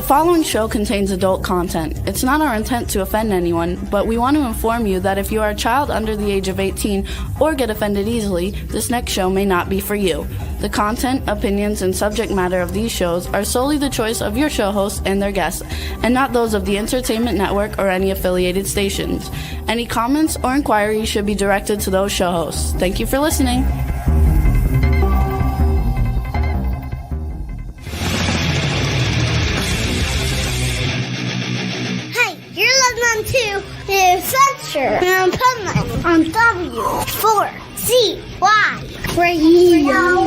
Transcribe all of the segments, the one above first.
following show contains adult content. It's not our intent to offend anyone, but we want to inform you that if you are a child under the age of 18 or get offended easily, this next show may not be for you. The content, opinions, and subject matter of these shows are solely the choice of your show hosts and their guests, and not those of the Entertainment Network or any affiliated stations. Any comments or inquiries should be directed to those show hosts. Thank you for listening. To the Adventure and Pipeman on W4CY Radio.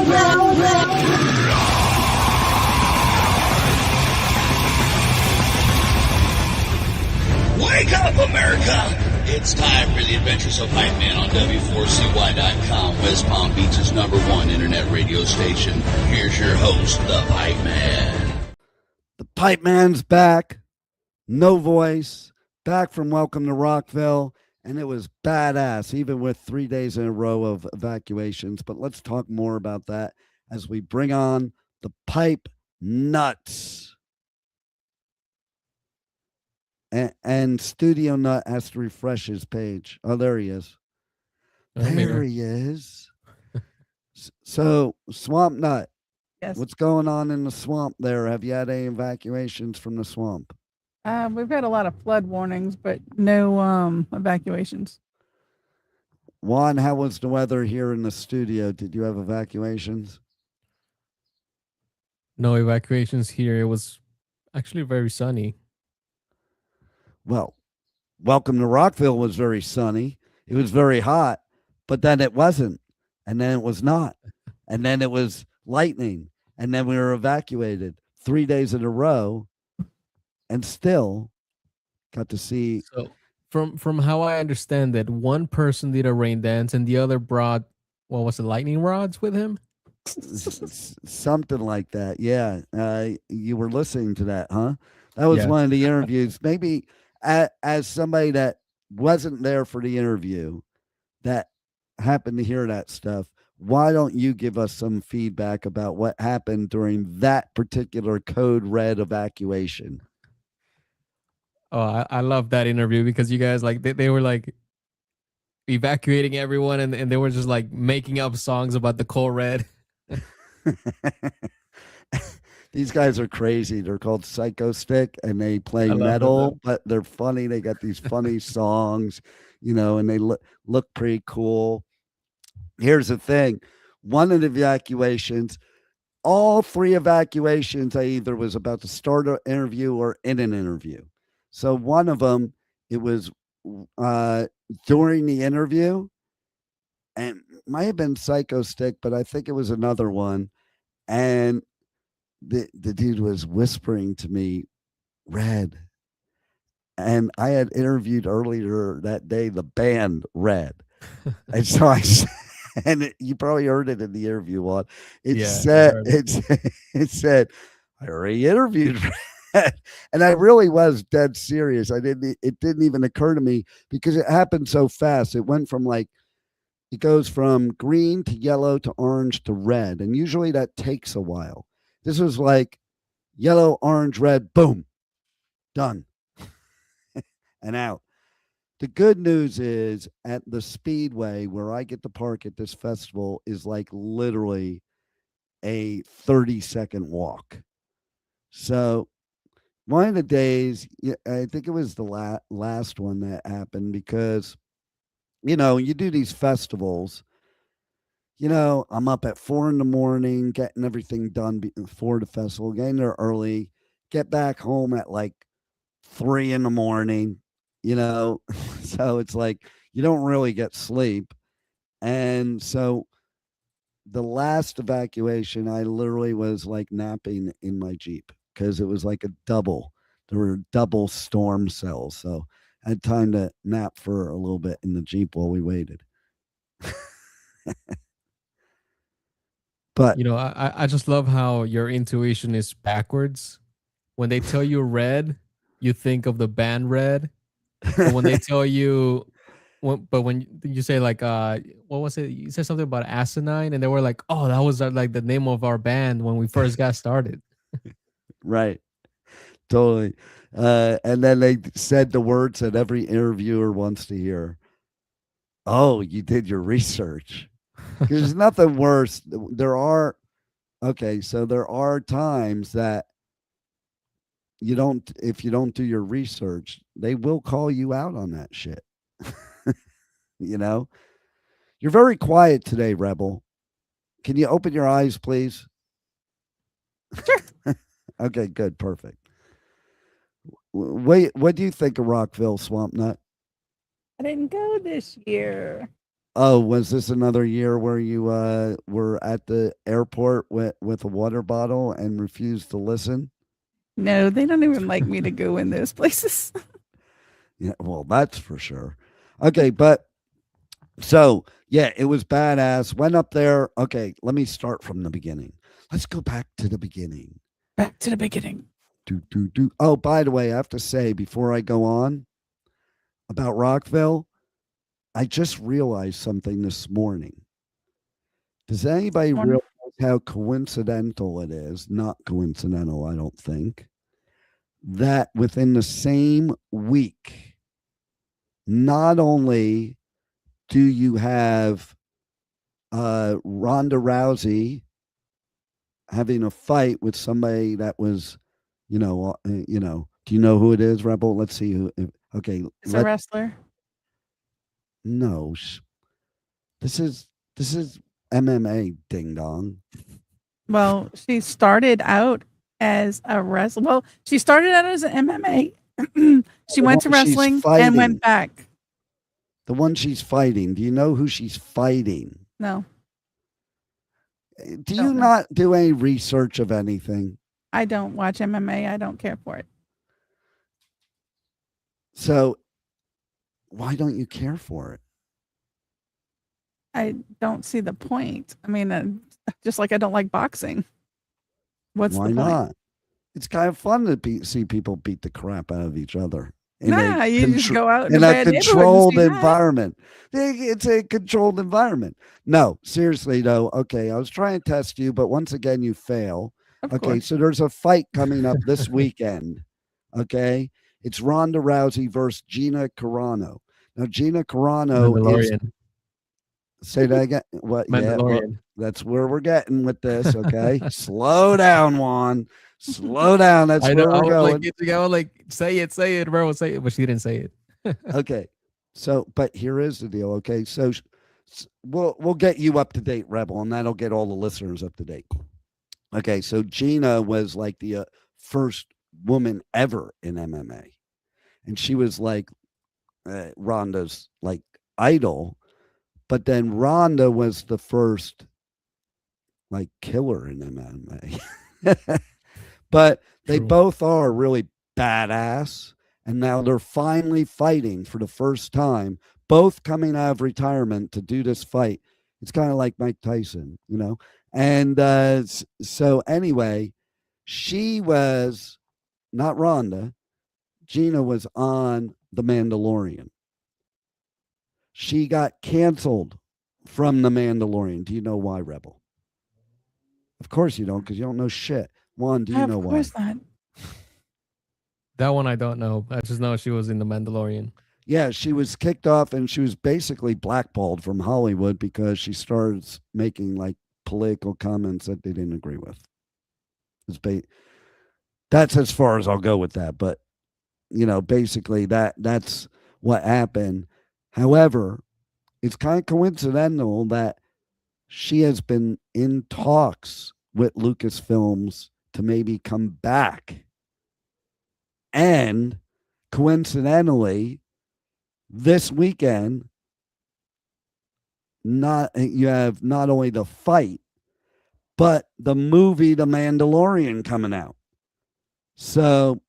Wake up, America! It's time for the Adventures of Pipeman on W4CY.com, West Palm Beach's #1 internet radio station. Here's your host, the Pipeman. The Pipeman's back. No voice. Back from Welcome to Rockville, and it was badass, even with 3 days in a row of evacuations. But let's talk more about that as we bring on the Pipe Nuts. And Studio Nut has to refresh his page. Oh, there he is. There he is. So, Swamp Nut. Yes. What's going on in the swamp there? Have you had any evacuations from the swamp? We've had a lot of flood warnings, but no evacuations. Juan, how was the weather here in the studio? Did you have evacuations? No evacuations here. It was actually very sunny. Well, Welcome to Rockville was very sunny. It was very hot, but then it wasn't. And then it was not. And then it was lightning. And then we were evacuated 3 days in a row. And still got to see. So from how I understand it, one person did a rain dance and the other brought, what was it, lightning rods with him? Something like that. Yeah. You were listening to that, huh? That was one of the interviews. Maybe as somebody that wasn't there for the interview that happened to hear that stuff, why don't you give us some feedback about what happened during that particular code red evacuation? Oh, I love that interview because you guys like they were like evacuating everyone and they were just like making up songs about the Code Red. These guys are crazy. They're called Psycho Stick and they play metal, but they're funny. They got these funny songs, you know, and they look pretty cool. Here's the thing. One of the evacuations, all three evacuations, I either was about to start an interview or in an interview. So one of them, it was during the interview, and it might have been Psycho Stick, but I think it was another one. And the dude was whispering to me, Red. And I had interviewed earlier that day the band Red. And so I said, and you probably heard it in the interview one. It said, I already interviewed Red. And I really was dead serious. It didn't even occur to me because it happened so fast. It went from it goes from green to yellow to orange to red. And usually that takes a while. This was like yellow, orange, red, boom, done and out. The good news is at the Speedway where I get to park at this festival is like literally a 30-second walk. So one of the days, I think it was the last one that happened because, you know, you do these festivals, you know, I'm up at 4 a.m, getting everything done before the festival, getting there early, get back home at like 3 a.m, you know, so it's like you don't really get sleep. And so the last evacuation, I literally was like napping in my Jeep. Because it was like a double. There were double storm cells. So I had time to nap for a little bit in the Jeep while we waited. But, you know, I just love how your intuition is backwards. When they tell you red, you think of the band Red. But when they tell you, when you say like, what was it? You said something about asinine, and they were like, oh, that was like the name of our band when we first got started. Right. Totally. And then they said the words that every interviewer wants to hear. Oh, you did your research. There's nothing worse. There are so there are times that if you don't do your research, they will call you out on that shit. you know? You're very quiet today, Rebel. Can you open your eyes, please? Sure. Okay, good, perfect. Wait, what do you think of Rockville, Swamp Nut? I didn't go this year. Oh, was this another year where you were at the airport with a water bottle and refused to listen? No, they don't even like me to go in those places. Yeah, well, that's for sure. Okay, but so yeah, it was badass. Went up there. Okay, let me start from the beginning. Let's go back to the beginning. Back to the beginning. Do. Oh, by the way, I have to say before I go on about Rockville, I just realized something this morning. Does anybody realize how coincidental it is? Not coincidental, I don't think. That within the same week, not only do you have Ronda Rousey having a fight with somebody that was, do you know who it is, Rebel? Let's see who. Okay, it's a wrestler. No, this is MMA, ding dong. Well, she started out as a wrestler. Well, she started out as an MMA. She went to wrestling and went back. The one she's fighting. Do you know who she's fighting? No. Do you not do any research of anything? I don't watch MMA. I don't care for it. So why don't you care for it? I don't see the point. I mean, just like I don't like boxing. Why not? It's kind of fun to see people beat the crap out of each other. You just go out in a controlled environment. It's a controlled environment. No, seriously though. Okay, I was trying to test you, but once again, you fail. Okay, so there's a fight coming up this weekend. Okay, it's Ronda Rousey versus Gina Carano. Now, Gina Carano is. Say that again. What? Yeah, well, that's where we're getting with this. Okay, slow down, Juan. Slow down. That's where we're going. Say it, bro. Say it, but she didn't say it. Okay, so but here is the deal. Okay, so we'll get you up to date, Rebel, and that'll get all the listeners up to date. Okay, so Gina was like the first woman ever in MMA, and she was like Ronda's like idol. But then Ronda was the first like killer in MMA. But they both are really badass. And now they're finally fighting for the first time, both coming out of retirement to do this fight. It's kind of like Mike Tyson, you know? And so anyway, she was not Ronda. Gina was on The Mandalorian. She got canceled from The Mandalorian. Do you know why, Rebel? Of course you don't, because you don't know shit. Juan, do you know why? Of course not. That one I don't know. I just know she was in The Mandalorian. Yeah, she was kicked off and she was basically blackballed from Hollywood because she started making like political comments that they didn't agree with. That's as far as I'll go with that. But, basically that's what happened. However, it's kind of coincidental that she has been in talks with Lucasfilms to maybe come back. And coincidentally, this weekend, you have not only the fight, but the movie The Mandalorian coming out. So,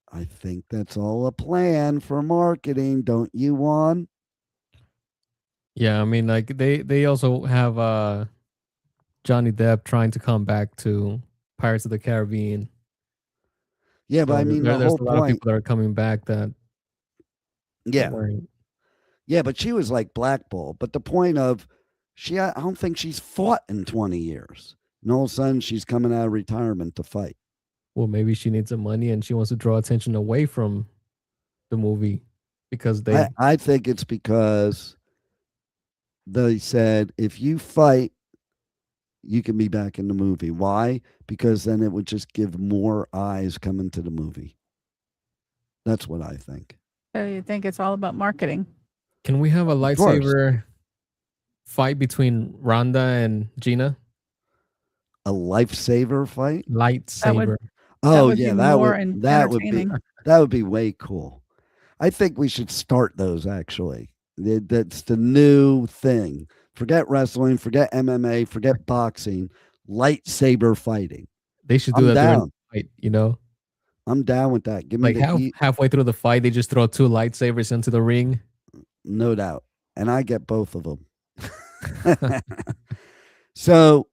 I think that's all a plan for marketing, don't you, Juan? Yeah, I mean, like they also have Johnny Depp trying to come back to Pirates of the Caribbean. Yeah, but I mean, there's a lot of people that are coming back that. Yeah. Yeah, but she was like blackballed. But the point of I don't think she's fought in 20 years. And all of a sudden she's coming out of retirement to fight. Well, maybe she needs the money and she wants to draw attention away from the movie because they. I think it's because they said if you fight, you can be back in the movie. Why? Because then it would just give more eyes coming to the movie. That's what I think. So you think it's all about marketing? Can we have a lightsaber fight between Rhonda and Gina? A lifesaver fight? Lightsaber. That would be way cool. I think we should start those actually. That's the new thing. Forget wrestling, forget MMA, forget boxing, lightsaber fighting. They should do that during the fight, you know? I'm down with that. Give me halfway through the fight, they just throw 2 lightsabers into the ring. No doubt. And I get both of them. So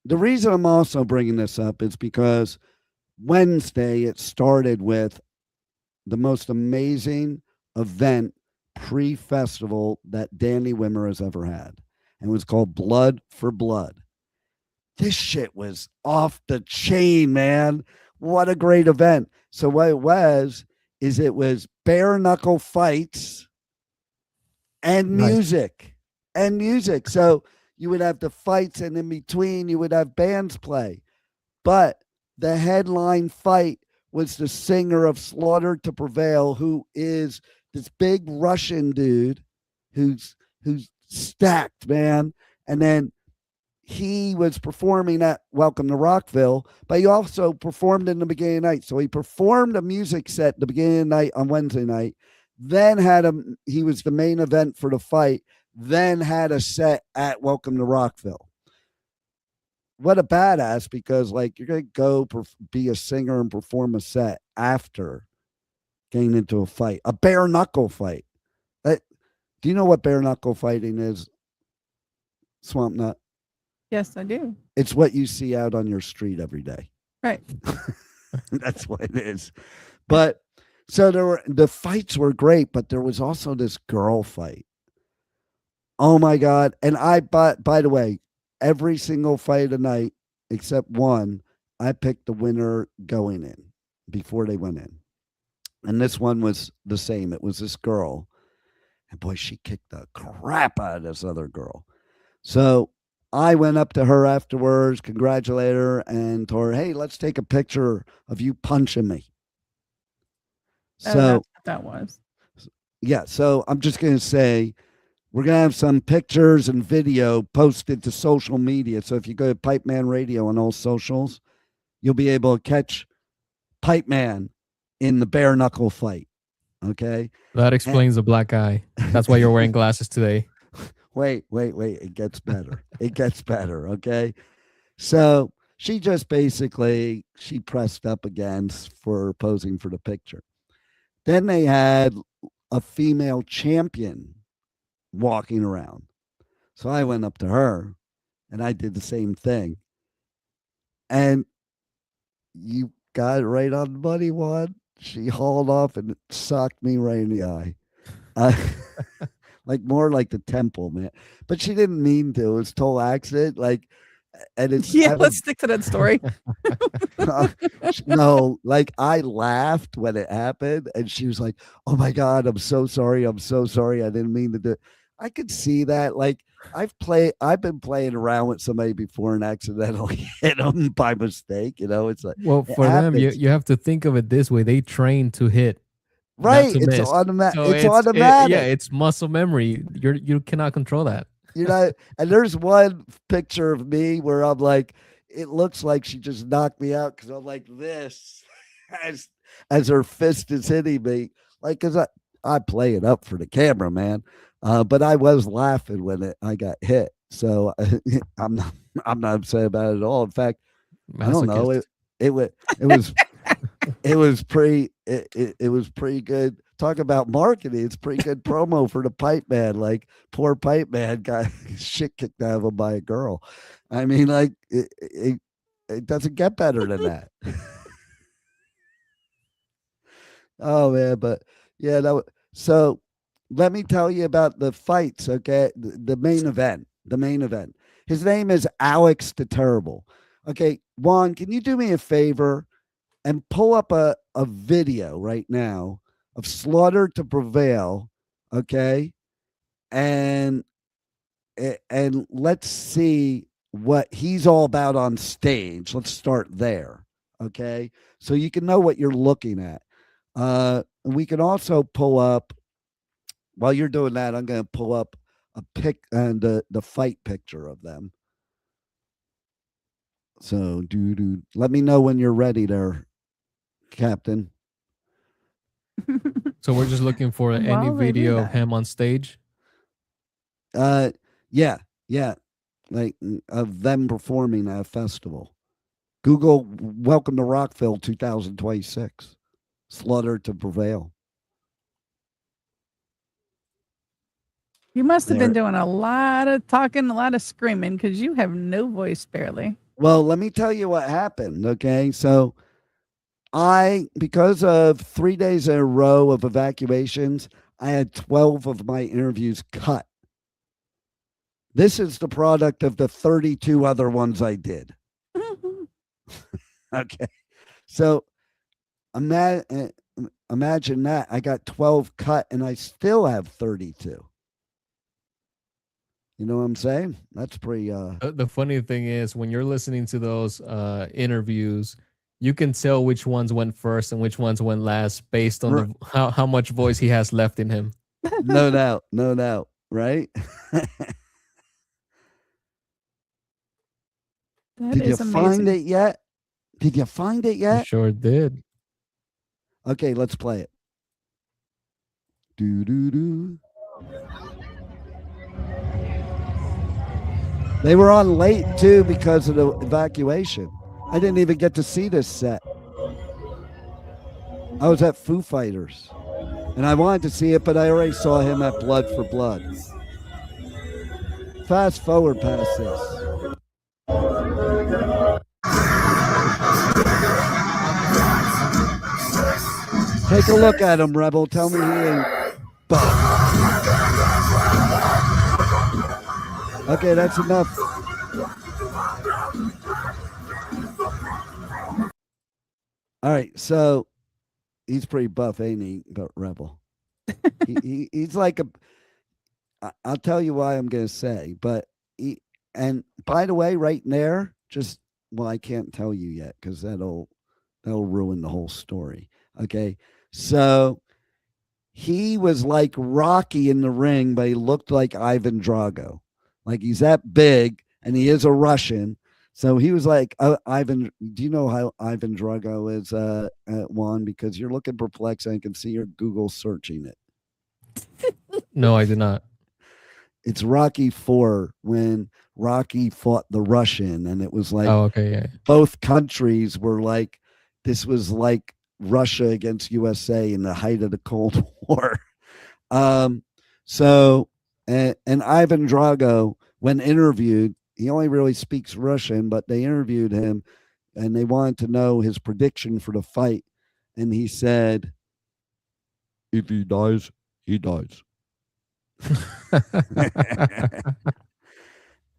the reason I'm also bringing this up is because Wednesday it started with the most amazing event pre-festival that Danny Wimmer has ever had. And it was called Blood for Blood. This shit was off the chain, man. What a great event. So what it was bare knuckle fights and music. And music. So you would have the fights, and in between you would have bands play. But the headline fight was the singer of Slaughter to Prevail, who is this big Russian dude who's stacked, man. And then he was performing at Welcome to Rockville, but he also performed in the beginning of the night. So he performed a music set at the beginning of the night on Wednesday night, then he was the main event for the fight, then had a set at Welcome to Rockville. What a badass, because like you're going to go be a singer and perform a set after getting into a fight, a bare knuckle fight. Do you know what bare knuckle fighting is, Swamp Nut? Yes, I do. It's what you see out on your street every day. Right. That's what it is. But so the fights were great, but there was also this girl fight. Oh my God. And by the way, every single fight of the night, except one, I picked the winner going in before they went in. And this one was the same. It was this girl. And boy, she kicked the crap out of this other girl. So I went up to her afterwards, congratulated her, and told her, hey, let's take a picture of you punching me. So that's what that was. Yeah. So I'm just going to say, we're going to have some pictures and video posted to social media. So if you go to Pipeman Radio on all socials, you'll be able to catch Pipeman in the bare knuckle fight. Okay. That explains the black eye. That's why you're wearing glasses today. Wait. It gets better. It gets better. Okay. So she just basically, she pressed up against for posing for the picture. Then they had a female champion walking around. So I went up to her and I did the same thing. And you got it right on the money, Juan. She hauled off and socked me right in the eye. Like more like the temple, man. But she didn't mean to. It was a total accident. Like, and it's let's stick to that story. No, like I laughed when it happened, and she was like, "Oh my God, I'm so sorry. I'm so sorry. I didn't mean to do it." I could see that. Like I've been playing around with somebody before and accidentally hit them by mistake. You know, it's like, well, for them, you have to think of it this way. They train to hit. Right. It's automatic. So it's automatic. It's muscle memory. You cannot control that. You know, and there's one picture of me where I'm like, it looks like she just knocked me out because I'm like this as her fist is hitting me. Like, because I play it up for the camera, man. But I was laughing when I got hit. So I'm not upset about it at all. In fact, I don't know. It was pretty good. Talk about marketing. It's pretty good promo for the Pipeman. Like poor Pipeman got shit kicked out of him by a girl. I mean, like it doesn't get better than that. Oh man, but yeah, so let me tell you about the fights. Okay, the main event. His name is Alex the Terrible. Okay, Juan, can you do me a favor? and pull up a video right now of Slaughter to Prevail, okay? And let's see what he's all about on stage. Let's start there, okay? So you can know what you're looking at. We can also pull up, while you're doing that, I'm going to pull up a pic and the fight picture of them. So, let me know when you're ready there, Captain. So we're just looking for any video of him on stage. Yeah, like of them performing at a festival. Google "Welcome to Rockville 2026," Slaughter to Prevail. You must have been doing a lot of talking, a lot of screaming, because you have no voice barely. Well, let me tell you what happened. Okay, so because of 3 days in a row of evacuations, I had 12 of my interviews cut. This is the product of the 32 other ones I did. Okay. So imagine that. I got 12 cut and I still have 32. You know what I'm saying? That's pretty The funny thing is, when you're listening to those interviews, you can tell which ones went first and which ones went last based on how much voice he has left in him. No doubt, right? Did you find it yet? Did you find it yet? I sure did. Okay, let's play it. They were on late too because of the evacuation. I didn't even get to see this set. I was at Foo Fighters and I wanted to see it, but I already saw him at Blood for Blood. Fast forward past this. Take a look at him, Rebel. Tell me he ain't buff. Okay, that's enough. All right, so he's pretty buff, ain't he? But Rebel. He's like I'll tell you why I'm going to say, but and by the way, right there, I can't tell you yet because that'll ruin the whole story. Okay, so he was like Rocky in the ring, but he looked like Ivan Drago. Like he's that big, and he is a Russian. So he was like Ivan. Do you know how Ivan Drago is, Juan? Because you're looking perplexed. I can see your Google searching it. No, I did not. It's Rocky IV when Rocky fought the Russian, and it was like, both countries were like, this was like Russia against USA in the height of the Cold War. So Ivan Drago, when interviewed, he only really speaks Russian, but they interviewed him and they wanted to know his prediction for the fight. And he said, if he dies, he dies.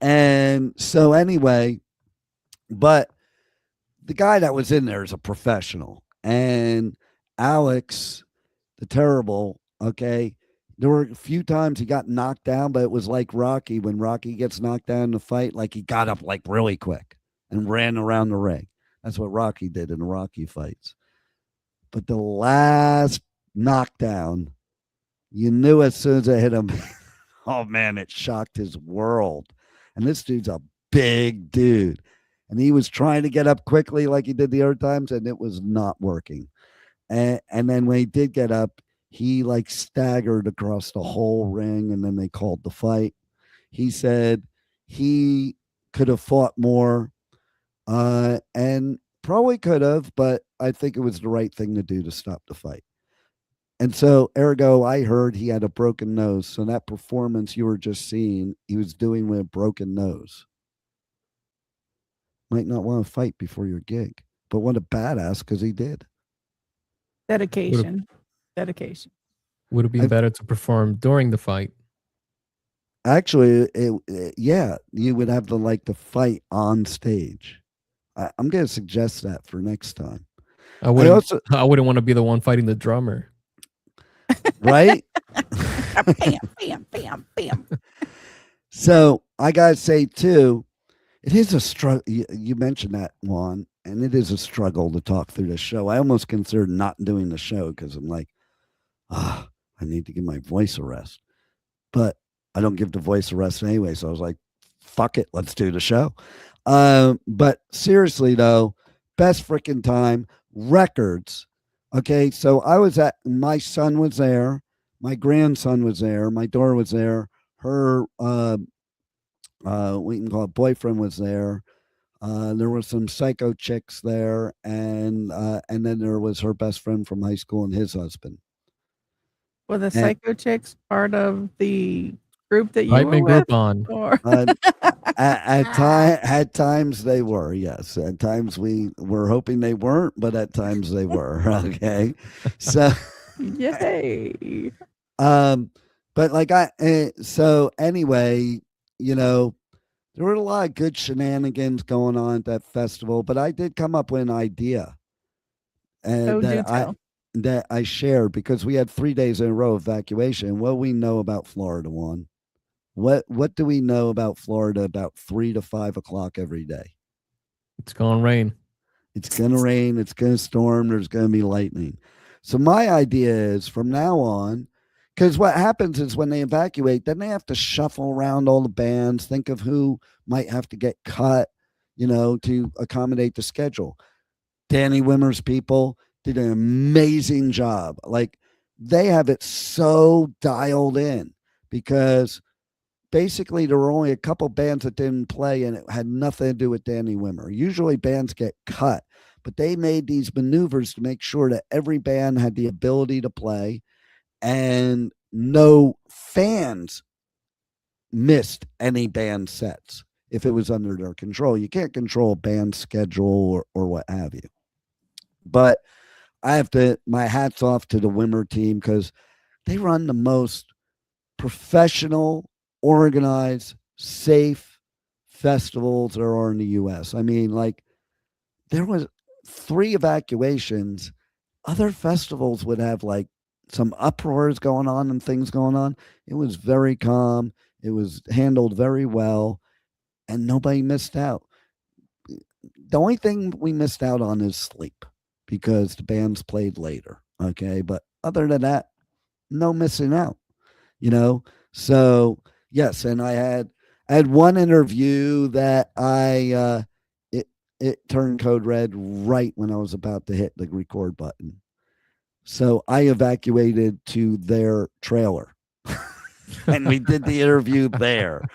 And so anyway, but the guy that was in there is a professional. And Alex, the Terrible, okay, there were a few times he got knocked down, but it was like Rocky. When Rocky gets knocked down in the fight, like he got up like really quick and ran around the ring. That's what Rocky did in the Rocky fights. But the last knockdown, you knew as soon as it hit him, oh man, it shocked his world. And this dude's a big dude. And he was trying to get up quickly like he did the other times, and it was not working. And then when he did get up, he like staggered across the whole ring, and then they called the fight. He said he could have fought more, and probably could have, but I think it was the right thing to do to stop the fight. And so, ergo, I heard he had a broken nose. So that performance you were just seeing, he was doing with a broken nose. Might not want to fight before your gig, but what a badass, because he did. Dedication. Would it be better to perform during the fight? Actually, yeah, you would have the fight on stage. I'm going to suggest that for next time. I wouldn't want to be the one fighting the drummer. Right? Bam, bam, bam, bam. So I gotta say too, it is a struggle. You mentioned that, Juan, and it is a struggle to talk through the show. I almost considered not doing the show because I'm like, I need to give my voice a rest. But I don't give the voice a rest anyway. So I was like, fuck it, let's do the show. But seriously though, best freaking time, records. Okay, so my son was there, my grandson was there, my daughter was there, her we can call it boyfriend was there. There were some psycho chicks there, and then there was her best friend from high school and his husband. Were the psycho chicks part of the group that you were Pipeman with? group on. Or at times they were, yes. At times we were hoping they weren't, but at times they were. Okay, so yay. But like so anyway, you know, there were a lot of good shenanigans going on at that festival, but I did come up with an idea, and that I shared because we had 3 days in a row of evacuation. What we know about Florida, Juan? What do we know about Florida about 3 to 5 o'clock every day? It's gonna rain. It's gonna rain. It's gonna storm. There's gonna be lightning. So my idea is from now on, because what happens is when they evacuate, then they have to shuffle around all the bands, think of who might have to get cut, to accommodate the schedule. Danny Wimmer's people did an amazing job. Like they have it so dialed in because basically there were only a couple bands that didn't play and it had nothing to do with Danny Wimmer. Usually bands get cut, but they made these maneuvers to make sure that every band had the ability to play and no fans missed any band sets if it was under their control. You can't control a band schedule or what have you. But I have to, my hat's off to the Wimmer team because they run the most professional, organized, safe festivals there are in the U.S. I mean, like there was 3 evacuations. Other festivals would have like some uproars going on and things going on. It was very calm. It was handled very well, and nobody missed out. The only thing we missed out on is sleep because the bands played later. Okay. But other than that, no missing out, So yes. And I had one interview that it turned code red right when I was about to hit the record button. So I evacuated to their trailer and we did the interview there.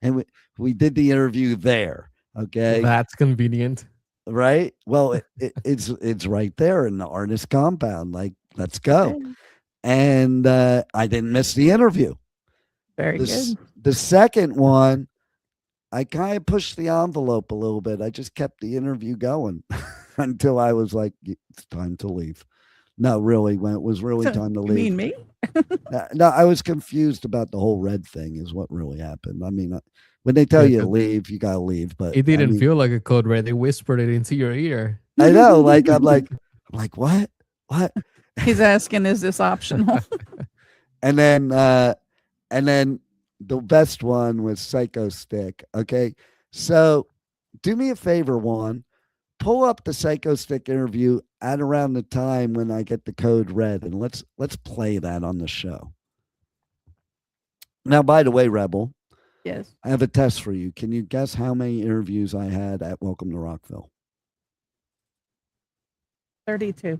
And we did the interview there. Okay. That's convenient. Right. Well, it's right there in the artist compound. Like, let's go. And I didn't miss the interview. Very good. The second one, I kind of pushed the envelope a little bit. I just kept the interview going until I was like, it's time to leave. No, really, when it was really time to leave. You mean me? No, I was confused about the whole red thing is what really happened. I mean, when they tell you to leave, you got to leave. But it didn't feel like a code red. They whispered it into your ear. I know. Like, I'm like, what? What? He's asking, is this optional? And then the best one was Psycho Stick. Okay. So do me a favor, Juan. Pull up the Psycho Stick interview at around the time when I get the code red, and let's play that on the show. Now, by the way, Rebel. Yes. I have a test for you. Can you guess how many interviews I had at Welcome to Rockville? 32.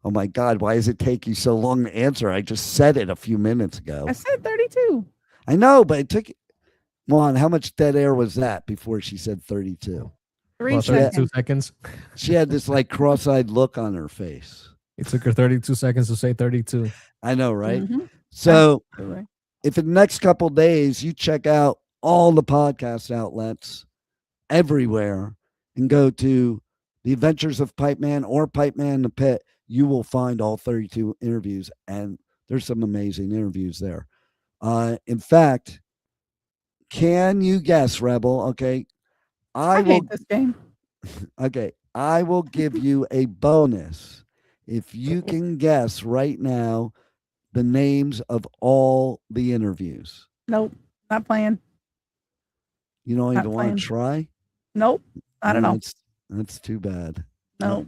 Oh my God, why does it take you so long to answer? I just said it a few minutes ago. I said 32. I know, but it took Juan, how much dead air was that before she said 32? 3 seconds. 32 seconds. She had this like cross-eyed look on her face. It took her 32 seconds to say 32. I know, right? Mm-hmm. So Absolutely. if in the next couple of days you check out all the podcast outlets everywhere and go to The Adventures of Pipeman or Pipeman in the Pit, you will find all 32 interviews, and there's some amazing interviews there. In fact, can you guess, Rebel? Okay. I hate this game. Okay. I will give you a bonus if you can guess right now the names of all the interviews. Nope, not playing. You don't Not even want playing. to try? Nope, I don't know. That's too bad. No.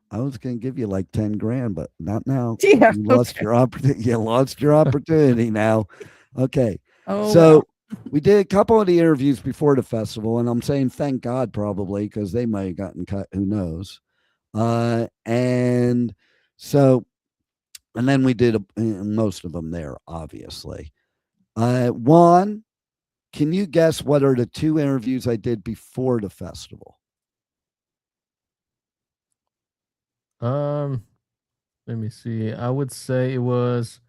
I was going to give you like 10 grand, but not now. Yeah, You lost your opportunity. You lost your opportunity now. Okay. Oh, So we did a couple of the interviews before the festival, and I'm saying thank God probably because they might have gotten cut. Who knows? And then we did most of them there, obviously. One, can you guess what are the 2 interviews I did before the festival? Let me see. I would say it was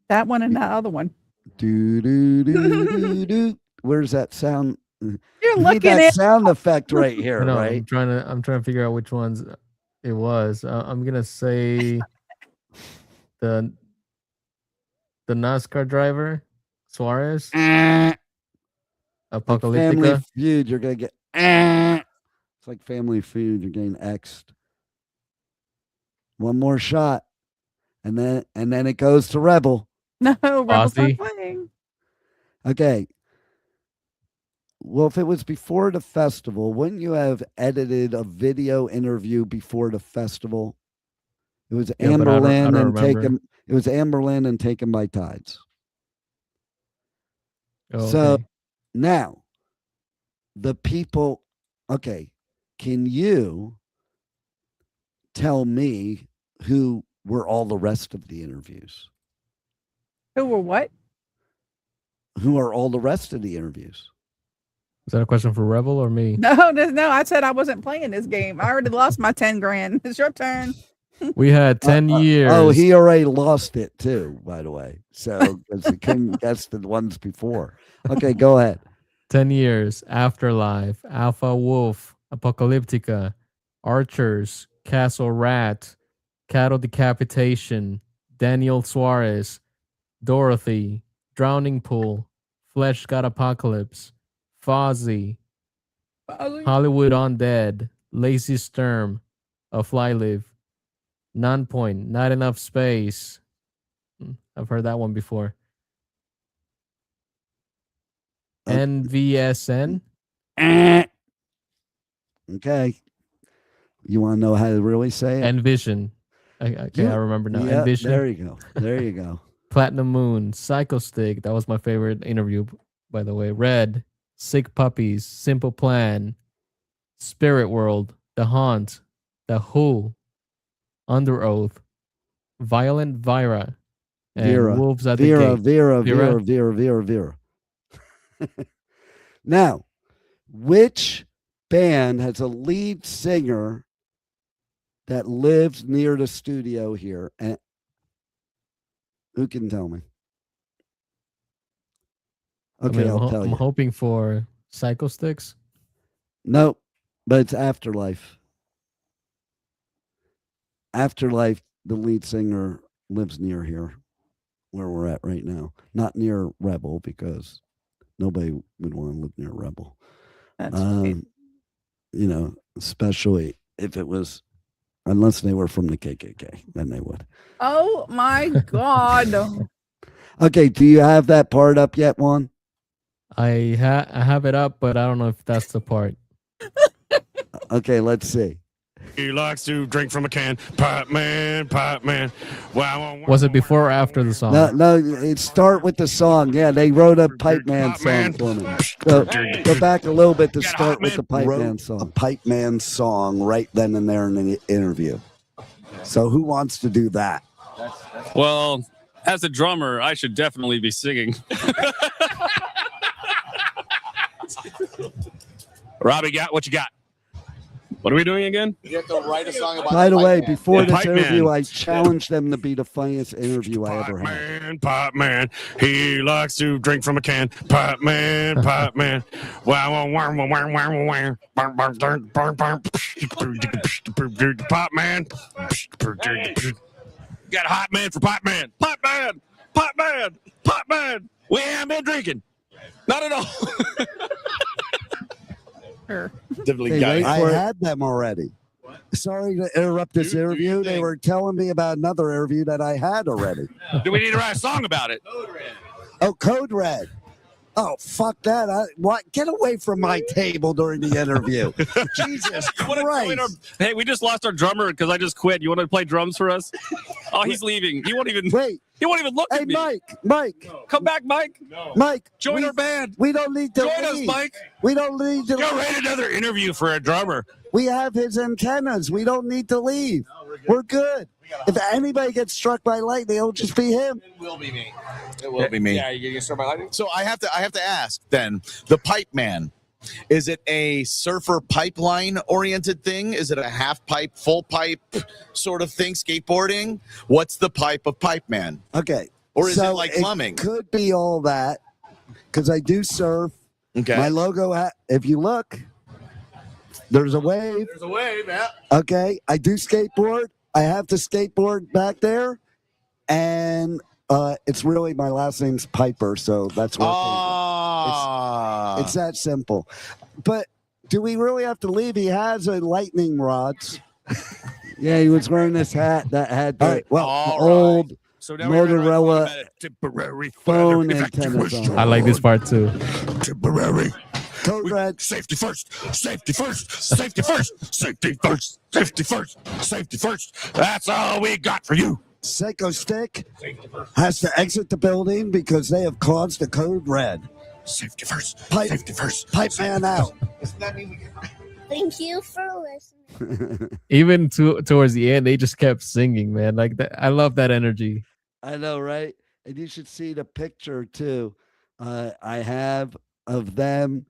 that one and that other one. Do do do do do. Where's that sound? You're Need looking that at sound effect right here, no, right? I'm trying to figure out which ones it was. I'm gonna say the NASCAR driver Suarez, Like Family Apocalyptica. Feud, you're gonna get. It's like Family Feud. You're getting X'd. One more shot, and then it goes to Rebel. no Rebel's not Ozzy. playing. Okay. Well, if it was before the festival, wouldn't you have edited a video interview before the festival? It was Yeah, but I don't Amberlyn and remember. Taken. It was Amberlyn and Taken by Tides. Oh, So okay. now the people. Okay, can you tell me who were all the rest of the interviews? Who were what? Who are all the rest of the interviews? Is that a question for Rebel or me? No, I said I wasn't playing this game. I already lost my 10 grand. It's your turn. We had 10 years. Oh, he already lost it too, by the way. So because he couldn't guess the ones before. Okay, go ahead. 10 years, Afterlife, Alpha Wolf, Apocalyptica, Archers, Castle Rat, Cattle Decapitation, Daniel Suarez, Dorothy, Drowning Pool, Flesh God Apocalypse, Fozzy, Hollywood Undead, Lazy Sturm, A Fly Live, Nonpoint, Not Enough Space. I've heard that one before. NVSN. Okay. You want to know how to really say it? Envision. Okay, I remember now. Yeah, Envision. there you go. There you go. Platinum Moon, Psycho Stick. That was my favorite interview, by the way. Red, Sick Puppies, Simple Plan, Spirit World, The Haunt, The Who, Under Oath, Violent Vira, and Vera. Wolves at the Gate. Vera. Now, which band has a lead singer that lives near the studio here? And who can tell me? Okay, I'll tell you. I'm hoping for Psycho Sticks. No, but it's Afterlife. Afterlife, the lead singer lives near here, where we're at right now. Not near Rebel, because nobody would want to live near Rebel. That's right. You know, especially if it was, unless they were from the KKK, then they would. Oh my God. Okay, do you have that part up yet, Juan? I have it up, but I don't know if that's the part. Okay, let's see. He likes to drink from a can. Pipeman. Wow. Was it before or after the song? No, it start with the song. Yeah, they wrote a Pipeman song for me. So, go back a little bit to start with the Pipeman song. A Pipeman song right then and there in the interview. So who wants to do that? Well, as a drummer, I should definitely be singing. Robbie, what you got? What are we doing again? You have to write a song about. By the way, before this Pipeman. interview, I challenged them to be the funniest interview I ever had. Pipeman. He likes to drink from a can. Pipeman. Wow. Pipeman. Got a hot man for Pipeman. Pipeman. We haven't been drinking. Not at all. Sure. Definitely Hey, got wait, it. I had them already. Sorry to interrupt this interview. They were telling me about another interview that I had already. Do we need to write a song about it? Oh, Code Red. Oh, fuck that. Get away from my table during the interview. Jesus Christ. Hey, we just lost our drummer because I just quit. You want to play drums for us? Oh, he's leaving. He won't even wait. He won't even look Hey, at me. Mike. Come back, Mike. Mike. Join our band. We don't need to Join leave. us, Mike. We don't need to Go write another interview for a drummer. We have his antennas. We don't need to leave. We're good. If anybody gets struck by lightning, it'll just be him. It will be me. It will be me. Yeah, you get struck by lightning. So I have to ask then, the Pipeman, is it a surfer pipeline oriented thing? Is it a half pipe, full pipe sort of thing, skateboarding? What's the pipe of Pipeman? Okay. Or is it like plumbing? It could be all that because I do surf. Okay. My logo, if you look, there's a wave. There's a wave, yeah. Okay. I do skateboard. I have the skateboard back there. And it's really my last name's Piper. So that's what it's that simple. But do we really have to leave? He has a lightning rods. Yeah, he was wearing this hat that had the old So now Motorola temporary phone antennas on. I like this part too. Temporary. Code Red. Safety first. Safety first. Safety first. Safety first. Safety first. Safety first. That's all we got for you. Psycho Stick has to exit the building because they have caused the Code Red. Safety first. Safety first. Pipe man out. Thank you for listening. Even towards the end, they just kept singing, man. Like that, I love that energy. I know, right? And you should see the picture too. I have of them.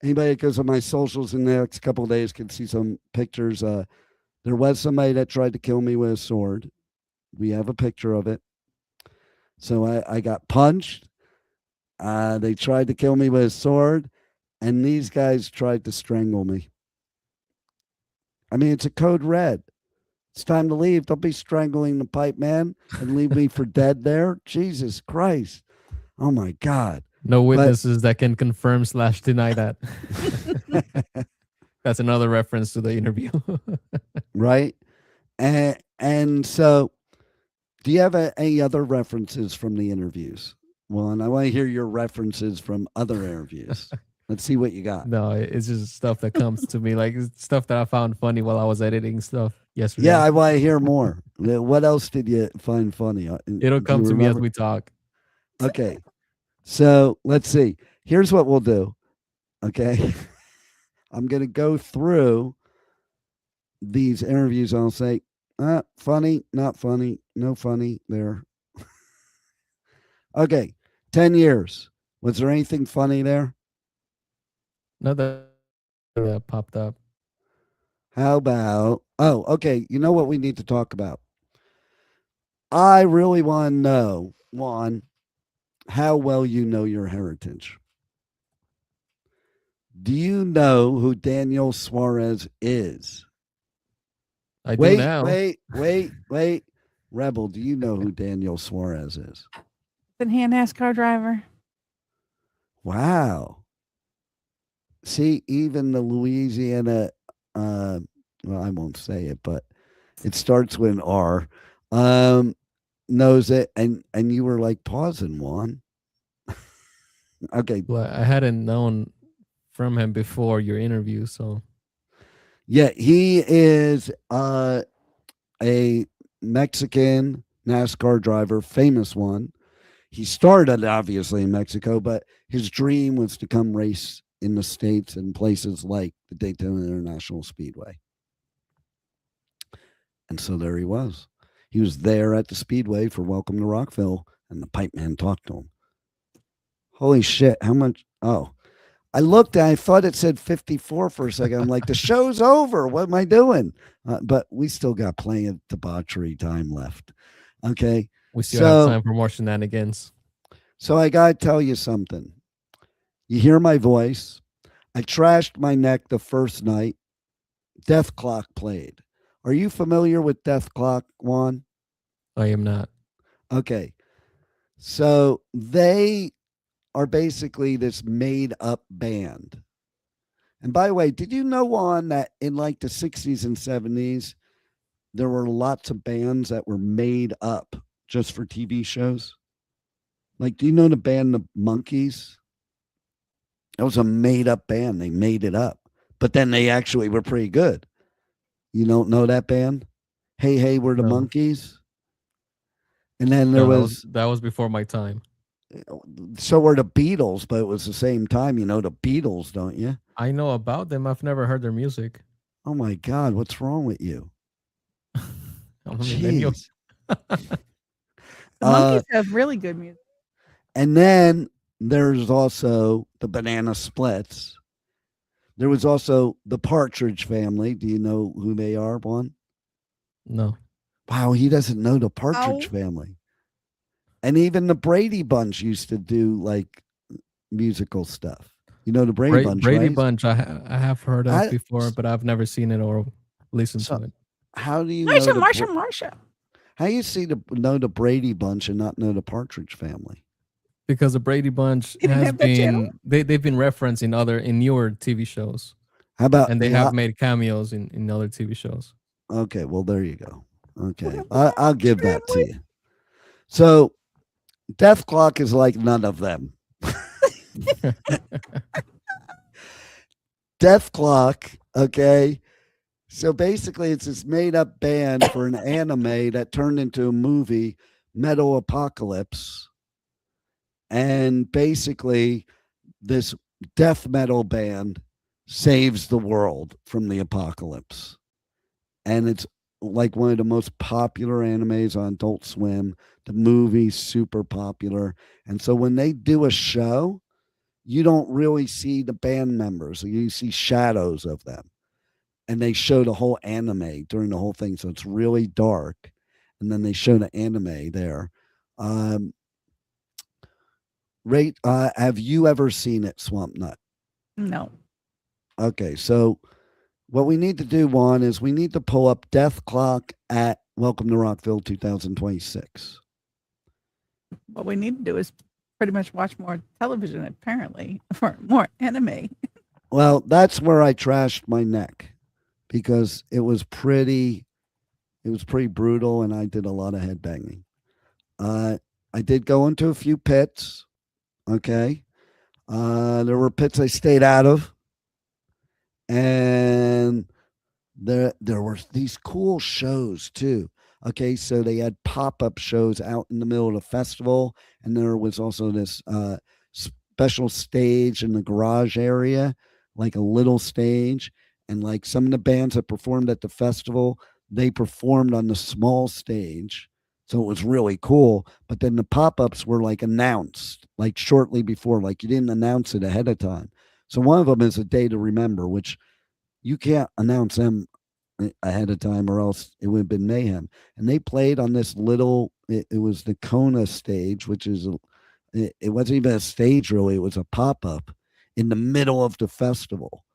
Anybody that goes on my socials in the next couple of days can see some pictures. There was somebody that tried to kill me with a sword. We have a picture of it. So I got punched. They tried to kill me with a sword, and these guys tried to strangle me. I mean, it's a Code Red. It's time to leave. Don't be strangling the pipe man and leave me for dead there. Jesus Christ. Oh, my God. No witnesses that can confirm / deny that. That's another reference to the interview. Right? And so, do you have any other references from the interviews? Well, and I want to hear your references from other interviews. Let's see what you got. No, it's just stuff that comes to me, like it's stuff that I found funny while I was editing stuff yesterday. Yeah, I want to hear more. What else did you find funny? It'll come to me as we talk. Okay. So let's see. Here's what we'll do. Okay. I'm going to go through these interviews. And I'll say, funny, not funny, no funny there. Okay. 10 years. Was there anything funny there? No, that popped up. How about, okay. You know what we need to talk about? I really want to know, Juan, how well you know your heritage. Do you know who Daniel Suarez is? I do now. Wait. Rebel, do you know who Daniel Suarez is? The NASCAR driver. Wow. See, even the Louisiana, well, I won't say it, but it starts with an R, knows it, and you were like pausing, Juan. Okay. Well, I hadn't known from him before your interview, so. Yeah, he is a Mexican NASCAR driver, famous one. He started obviously in Mexico, but his dream was to come race in the States and places like the Daytona International Speedway. And so there he was. He was there at the Speedway for Welcome to Rockville, and the Pipeman talked to him. Holy shit, how much? Oh, I looked and I thought it said 54 for a second. I'm like, the show's over. What am I doing? But we still got plenty of debauchery time left. Okay. We still have time for more shenanigans. So I got to tell you something. You hear my voice. I trashed my neck the first night. Death Clock played. Are you familiar with Death Clock, Juan? I am not. Okay. So they are basically this made up band. And by the way, did you know on that in like the 60s and 70s, there were lots of bands that were made up just for TV shows? Like, do you know the band The Monkees? That was a made up band. They made it up. But then they actually were pretty good. You don't know that band? Hey, hey, we're the No. Monkees. And then there that was before my time. So were the Beatles, but it was the same time. You know the Beatles, don't you? I know about them. I've never heard their music. Oh my God, what's wrong with you? Jeez. The Monkees have really good music. And then there's also the Banana Splits. There was also the Partridge Family. Do you know who they are, Juan? No. Wow, he doesn't know the Partridge Family. And even the Brady Bunch used to do like musical stuff. You know the Brady Bunch, Brady right? Bunch, I have heard of before, but I've never seen it or listened to it. How do you Marsha? How you know the Brady Bunch and not know the Partridge Family? Because the Brady Bunch has been they've been referenced in newer TV shows. How about and they have made cameos in other TV shows. Okay, well there you go. Okay, I'll give that to you. So, Death Clock is like none of them. Death Clock, okay. So basically, it's this made-up band for an anime that turned into a movie, Metal Apocalypse. And basically, this death metal band saves the world from the apocalypse. And it's like one of the most popular animes on Adult Swim. The movie's super popular. And so when they do a show, you don't really see the band members. You see shadows of them. And they show the whole anime during the whole thing. So it's really dark. And then they show the anime there. Have you ever seen it, Swamp Nut? No. Okay, so what we need to do, Juan, is we need to pull up Death Clock at Welcome to Rockville 2026. What we need to do is pretty much watch more television, apparently, or more anime. Well, that's where I trashed my neck because it was pretty brutal, and I did a lot of headbanging. I did go into a few pits. Okay. There were pits I stayed out of. And there were these cool shows too. Okay, so they had pop-up shows out in the middle of the festival, and there was also this special stage in the garage area, like a little stage, and like some of the bands that performed at the festival, they performed on the small stage. So it was really cool. But then the pop-ups were like announced, like shortly before, like you didn't announce it ahead of time. So one of them is A Day to Remember, which you can't announce them ahead of time or else it would have been mayhem. And they played on this little, it was the Kona stage, which is, it wasn't even a stage really, it was a pop-up in the middle of the festival.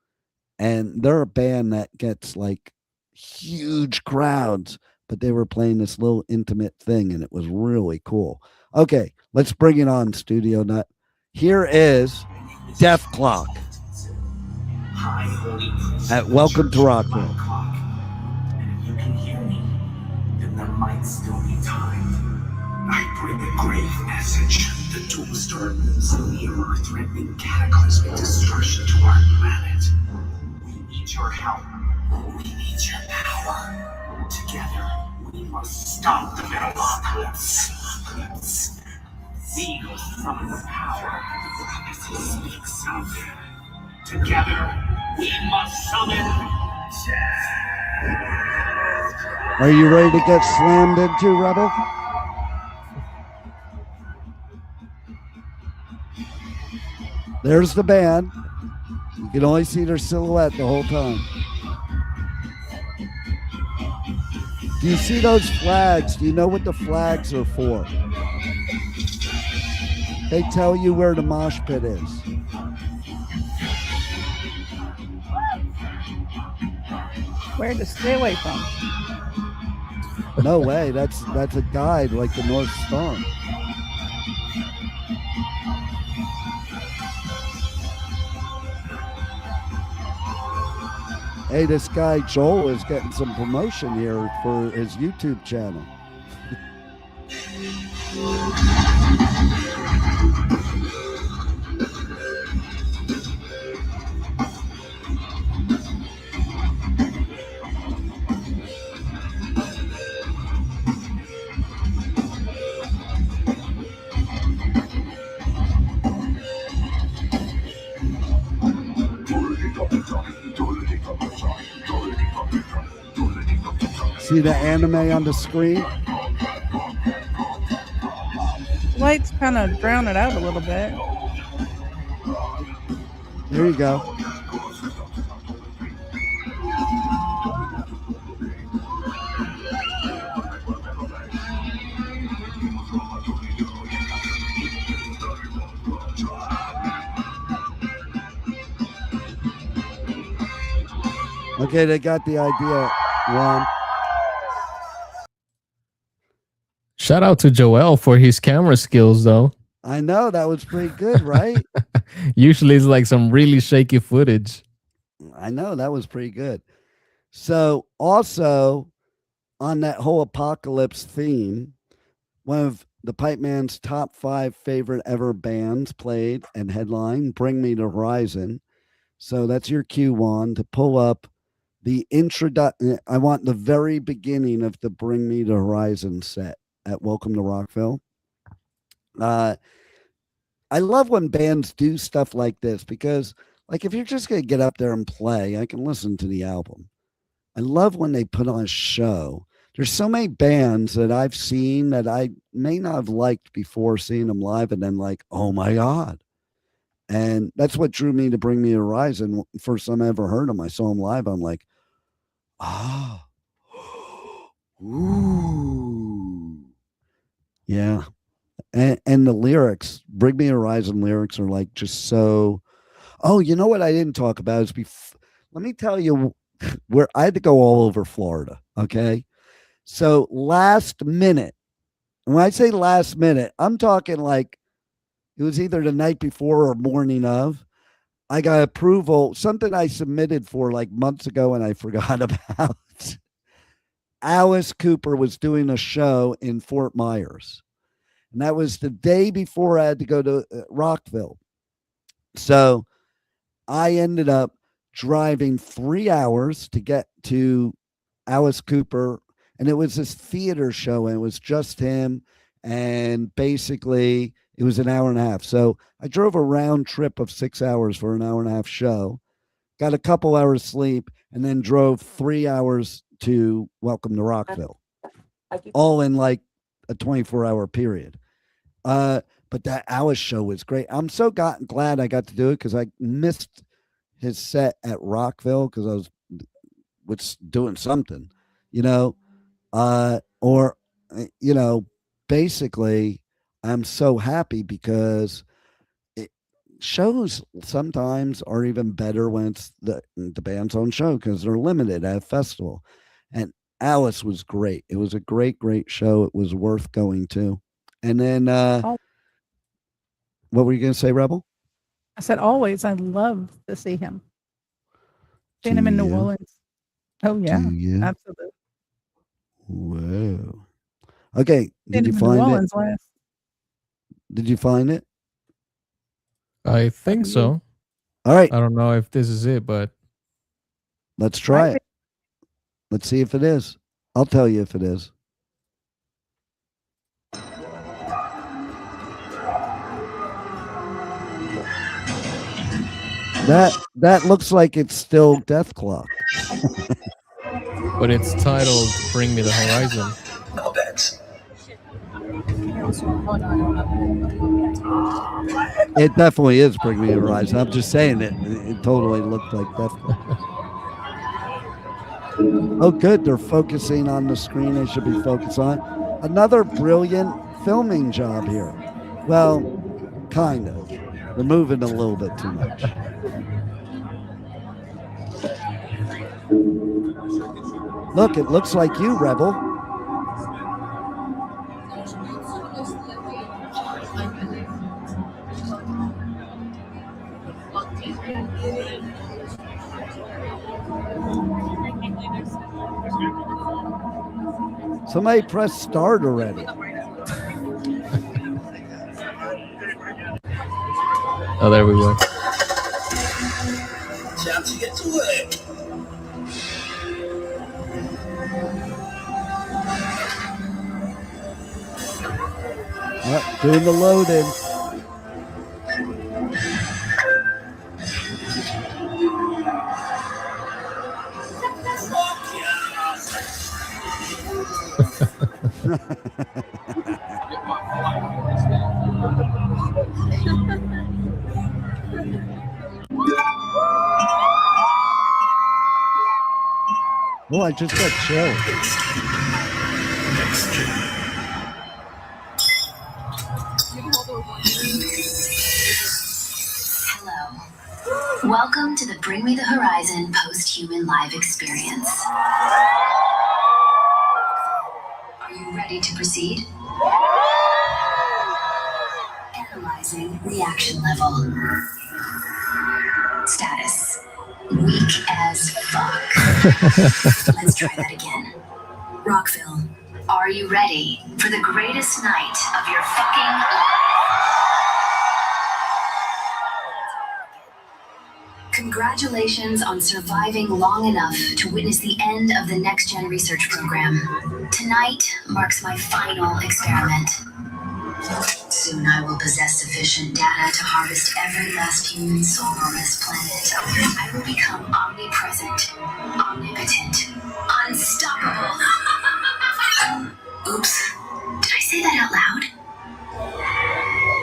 And they're a band that gets like huge crowds, but they were playing this little intimate thing and it was really cool. Okay, let's bring it on, Studio Nut. Here is Death Clock at Welcome to Rockville. And if you can hear me, then there might still be time. I bring a grave message. The doomstar moves in the earth, threatening cataclysmic destruction to our planet. We need your help. We need your power. Together, we must stop the Metalocalypse. We will summon the power the prophecy speaks of. Together, we must summon death. Are you ready to get slammed into, Rebel? There's the band. You can only see their silhouette the whole time. Do you see those flags? Do you know what the flags are for? They tell you where the mosh pit is. Where to stay away from. No way. That's a guide like the North Star. Hey, this guy Joel is getting some promotion here for his YouTube channel. See the anime on the screen? Lights kind of drown it out a little bit. There you go. Okay, they got the idea, Ron. Shout out to Joel for his camera skills, though. I know, that was pretty good, right? Usually it's like some really shaky footage. I know, that was pretty good. So also on that whole apocalypse theme, one of the Pipeman's top 5 favorite ever bands played and headline, Bring Me to Horizon. So that's your cue, Juan, to pull up the introduction. I want the very beginning of the Bring Me to Horizon set at Welcome to Rockville. I love when bands do stuff like this because, like, if you're just going to get up there and play, I can listen to the album. I love when they put on a show. There's so many bands that I've seen that I may not have liked before seeing them live, and then like, oh my God. And that's what drew me to Bring Me to Horizon. First time I ever heard them, I saw them live. I'm like, ah, ooh. Yeah. And the lyrics, Bring Me Horizon lyrics are like just so. Oh, you know what I didn't talk about is let me tell you where I had to go all over Florida. Okay. So last minute, when I say last minute, I'm talking like it was either the night before or morning of. I got approval, something I submitted for like months ago and I forgot about. Alice Cooper was doing a show in Fort Myers. And that was the day before I had to go to Rockville. So I ended up driving 3 hours to get to Alice Cooper. And it was this theater show, and it was just him. And basically, it was an hour and a half. So I drove a round trip of 6 hours for an hour and a half show, got a couple hours sleep, and then drove 3 hours to Welcome to Rockville, all in like a 24-hour period. But that Alice show was great. I'm so glad I got to do it because I missed his set at Rockville because I was doing something, you know, basically I'm so happy because shows sometimes are even better when it's the band's own show because they're limited at a festival. And Alice was great. It was a great show. It was worth going to. And then what were you going to say, Rebel? I said always. I love to see him. Seen him in New Orleans. Oh yeah, absolutely. Whoa. Okay, did you find it? Did you find it? I think so. All right. I don't know if this is it, but let's try it. Let's see if it is. I'll tell you if it is. That looks like it's still Death Clock. But it's titled Bring Me the Horizon. No bets. It definitely is Bring Me the Horizon. I'm just saying it totally looked like Death Clock. Oh, good. They're focusing on the screen they should be focused on. Another brilliant filming job here. Well, kind of. They're moving a little bit too much. Look, it looks like you, Rebel. Somebody press start already. Oh, there we go. Time to get to work. Doing the loading. Oh, I just got chills. Hello. Welcome to the Bring Me the Horizon post-human live experience. Are you ready to proceed? Analyzing reaction level. Status. Weak as fuck. Let's try that again. Rockville, are you ready for the greatest night of your fucking life? Congratulations on surviving long enough to witness the end of the Next Gen research program. Tonight marks my final experiment. Soon I will possess sufficient data to harvest every last human soul on this planet. I will become omnipresent, omnipotent, unstoppable. Oops, did I say that out loud?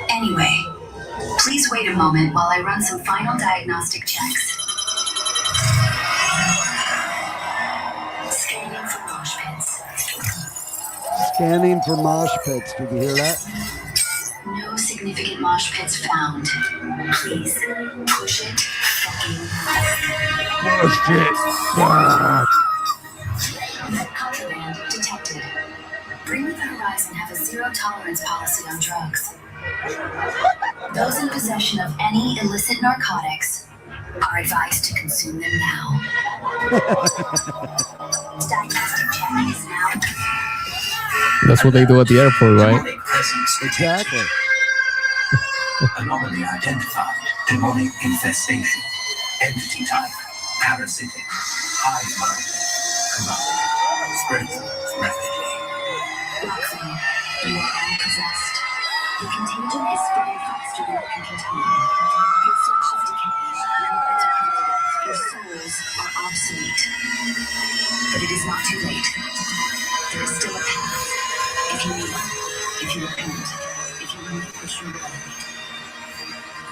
Anyway, please wait a moment while I run some final diagnostic checks. Scanning for mosh pits. Scanning for mosh pits. Did you hear that? No significant mosh pits found. Please, push it fucking Push it back. Contraband detected. Bring Me the Horizon have a zero tolerance policy on drugs. Those in possession of any illicit narcotics are advised to consume them now. Diagnostic check is now. That's what they do at the airport, right? Exactly. Anomaly identified. Demonic infestation. Entity type. Parasitic. Hive mind. Combined. Spreading rapidly. Rockville, you are all possessed. The contagion is spreading faster than it can contain. Your flesh is decaying, your minds are corroded, your souls are obsolete. But it is not too late. There is still a path. If you need one, if you repent, if you relinquish your will,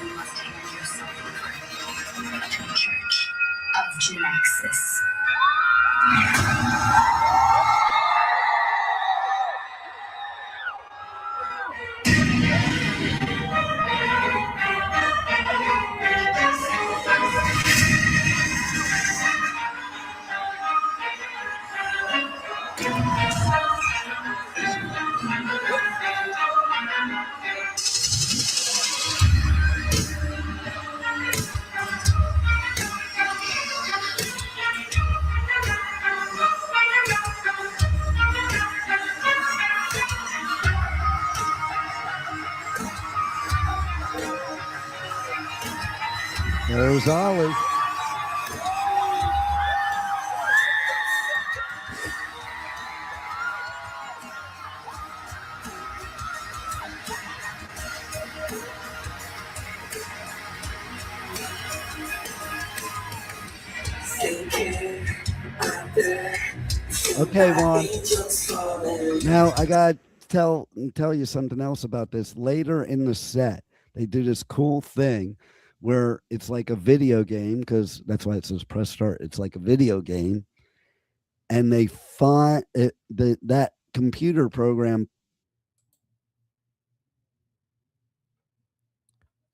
you must hand yourself over to the Church of Genaxis. There's Ollie. Okay, Juan. Now I gotta tell you something else about this. Later in the set, they do this cool thing where it's like a video game, because that's why it says press start. It's like a video game, and they find it, that computer program.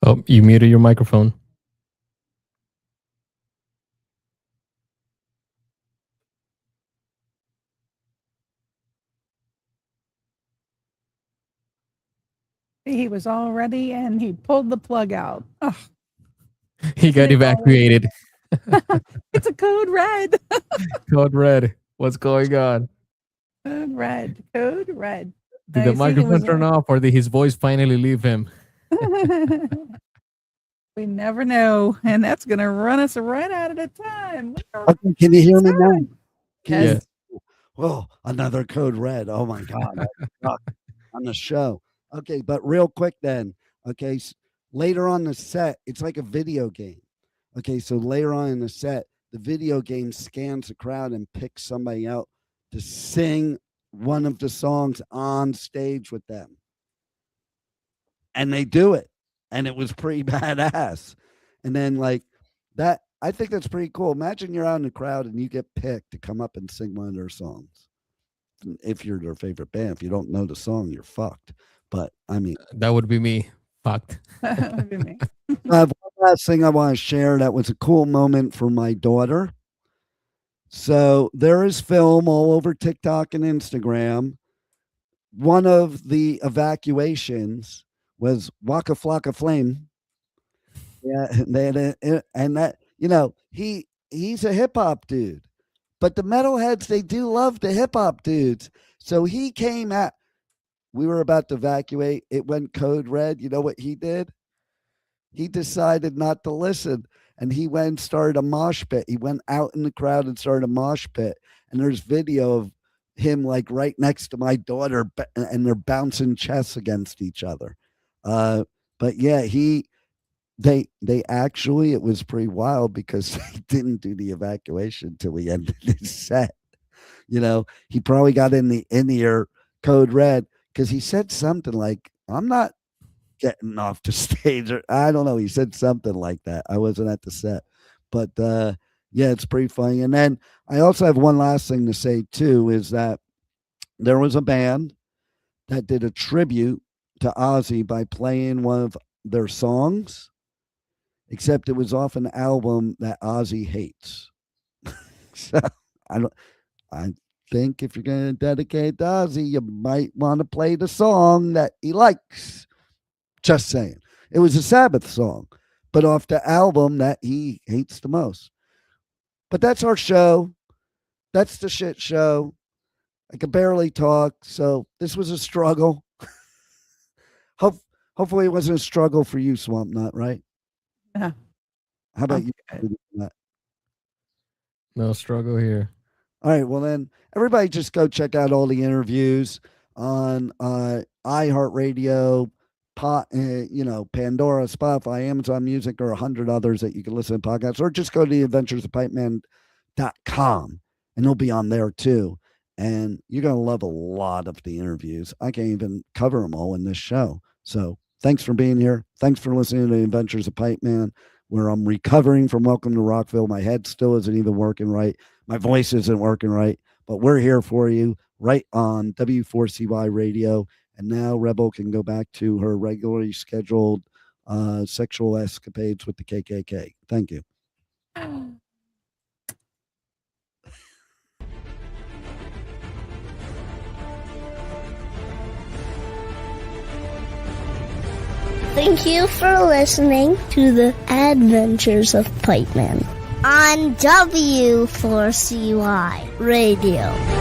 Oh, you muted your microphone. He was all ready and he pulled the plug out. Ugh. He got evacuated. It's a code red. Code red. What's going on? Code red. Code red. Did the microphone turn off, or did his voice finally leave him? We never know, and that's going to run us right out of the time. Okay, can you hear me now? Yes. Well, another code red. Oh my God. On the show. Okay, but real quick then. Okay, later on the set, it's like a video game. Okay, so later on in the set, the video game scans the crowd and picks somebody out to sing one of the songs on stage with them. And they do it. And it was pretty badass. And then like that, I think that's pretty cool. Imagine you're out in the crowd and you get picked to come up and sing one of their songs. If you're their favorite band, if you don't know the song, you're fucked. But I mean, that would be me. Fucked. That would be me. one last thing I want to share that was a cool moment for my daughter. So there is film all over TikTok and Instagram. One of the evacuations was Waka Flocka Flame. Yeah, and that, you know, he's a hip hop dude, but the metalheads, they do love the hip hop dudes. So he came out. We were about to evacuate. It went code red. You know what he did? He decided not to listen, and he went and started a mosh pit. He went out in the crowd and started a mosh pit. And there's video of him like right next to my daughter, and they're bouncing chests against each other. But yeah, they actually, it was pretty wild because they didn't do the evacuation till we ended his set. You know, he probably got in the in-ear code red because he said something like, I'm not getting off the stage, or I don't know. He said something like that. I wasn't at the set, but yeah, it's pretty funny. And then I also have one last thing to say too, is that there was a band that did a tribute to Ozzy by playing one of their songs, except it was off an album that Ozzy hates. So I think if you're going to dedicate to Ozzy, you might want to play the song that he likes. Just saying. It was a Sabbath song, but off the album that he hates the most. But that's our show. That's the shit show. I could barely talk, so this was a struggle. Hopefully it wasn't a struggle for you, Swamp Nut, right? Yeah. How about you? No struggle here. All right, well then, everybody just go check out all the interviews on iHeartRadio, Pandora, Spotify, Amazon Music, or 100 others that you can listen to podcasts, or just go to theadventuresofpipeman.com and they'll be on there too. And you're going to love a lot of the interviews. I can't even cover them all in this show. So thanks for being here. Thanks for listening to The Adventures of Pipeman, where I'm recovering from Welcome to Rockville. My head still isn't even working right. My voice isn't working right, but we're here for you right on W4CY Radio. And now Rebel can go back to her regularly scheduled sexual escapades with the KKK. Thank you. Thank you for listening to the Adventures of Pipeman on W4CY Radio.